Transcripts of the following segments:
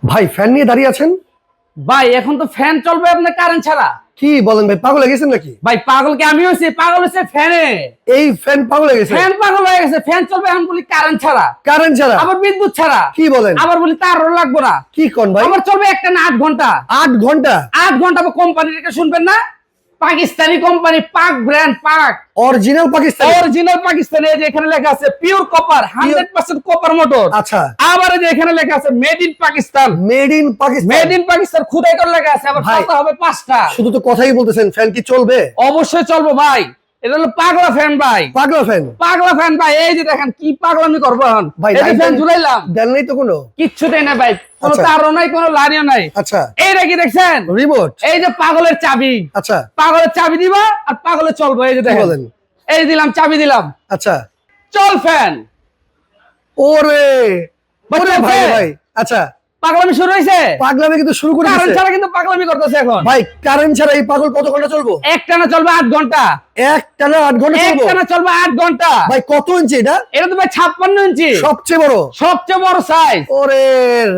ভাই ফ্যান নিয়ে দাঁড়িয়ে আছেন? ভাই এখন তো ফ্যান চলবে আপনার কারেন্ট ছাড়া। কি বলেন ভাই, পাগল হয়ে গেছেন নাকি? ভাই পাগল কি আমি হইছি? পাগল হইছে ফ্যানে। এই ফ্যান পাগল হয়ে গেছে? ফ্যান পাগল হয়ে গেছে। ফ্যান চলবে এখন বলি কারেন্ট ছাড়া, কারেন্ট ছাড়া, আবার বিদ্যুৎ ছাড়া। কি বলেন? আবার বলি তারও লাগবে না। কি কোন ভাই? আবার চলবে একটা না 8 ঘন্টা। 8 ঘন্টা? 8 ঘন্টা কোম্পানিটা শুনবেন না? পাকিস্তানি কোম্পানি, পাক ব্র্যান্ড, পাক অরিজিনাল পাকিস্তানি? অরিজিনাল পাকিস্তানি। এই যে এখানে লেখা আছে পিওর কপার, 100% কপার মোটর। আচ্ছা, আবার এই যে এখানে লেখা আছে made in Pakistan. Made in Pakistan? Made in Pakistan খোদাই করে লেখা আছে। আবার ভাই, কথা হবে 5টা। শুধু তো কথাই বলতেছেন, ফ্যান কি চলবে? অবশ্যই চলবে ভাই। এটা হলো পাগলা ফ্যান ভাই, পাগলা ফ্যান? পাগলা ফ্যান ভাই। এই যে দেখেন কি পাগলামি করবো এখন। ভাই এই যে ফ্যান ঝুলাইলাম, দেন নাই তো কোনো? কিচ্ছু দেয় না ভাই, কোনো আচ্ছা। তারও নাই, কোনো লাইনও নাই। আচ্ছা, এইটা কি দেখছেন? রিমোট? এই যে পাগলের চাবি। আচ্ছা, পাগলের চাবি দিবা আর পাগলে চলবে। এই যে কি দেখেন, বলেন? এই দিলাম চাবি দিলাম, আচ্ছা, চল ফ্যান। ওরে ভাই, ওরে ভাই চলছে? ভাই, আচ্ছা, পাগলামি শুরু হয়েছে। পাগলামি কিন্তু শুরু করে কারেন্ট দিয়েছে ছাড়া কিন্তু পাগলামি করতেছে এখন। ভাই। কারেন্ট ছাড়া এই পাগল কত ঘন্টা চলবো? একটানা চলবে 8 ঘন্টা। একটানা 8 ঘন্টা চলবো? একটানা চলবে 8 ঘন্টা। ভাই কত ইঞ্চি এটা? এটা তো ভাই 56 ইঞ্চি, সবচেয়ে বড়? সবচেয়ে বড় সাইজ। ওরে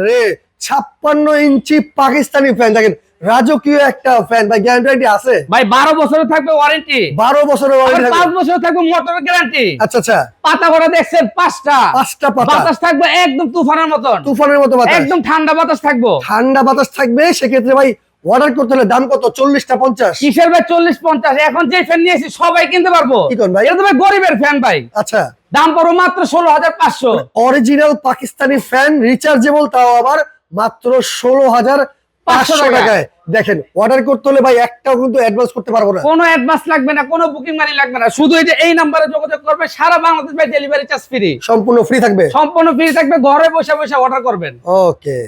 রে, 56 ইঞ্চি পাকিস্তানি ফ্যান। দেখেন রাজকীয় একটা ফ্যান ভাই, গ্যারান্টি আছে ভাই 12 বছরের থাকবে ওয়ারেন্টি। 12 বছরের ওয়ারেন্টি থাকবে? 5 বছর থাকবে মোটরের গ্যারান্টি। আচ্ছা আচ্ছা, পাতা করা দেখছেন 5টা। 5টা পাতা? বাতাস থাকবে একদম তুফানের মতন, তুফানের মতো বাতাস? একদম ঠান্ডা বাতাস থাকবো। ঠান্ডা বাতাস থাকবে। সেক্ষেত্রে ভাই অর্ডার করতে হলে দাম কত? 40টা 50? কিসের ভাই 40-50? এখন যে ফ্যান নিয়েছি সবাই কিনতে পারবো। কি কোন ভাই? এটা তো ভাই গরিবের ফ্যান ভাই। আচ্ছা, দাম পড়ো মাত্র 16,500। অরিজিনাল পাকিস্তানি ফ্যান, রিচার্জেবল, তাও আবার মাত্র 16,500 টাকায়। দেখেন অর্ডার করতে হলে ভাই একটাও কিন্তু অ্যাডভান্স করতে পারবো না। কোনো অ্যাডভান্স লাগবে না, কোনো বুকিং মানি লাগবে না। শুধু এই যে এই নাম্বারে যোগাযোগ করবে, সারা বাংলাদেশ ভাই ডেলিভারি চার্জ ফ্রি, সম্পূর্ণ ফ্রি থাকবে? সম্পূর্ণ ফ্রি থাকবে। ঘরে বসে বসে অর্ডার করবেন। ওকে।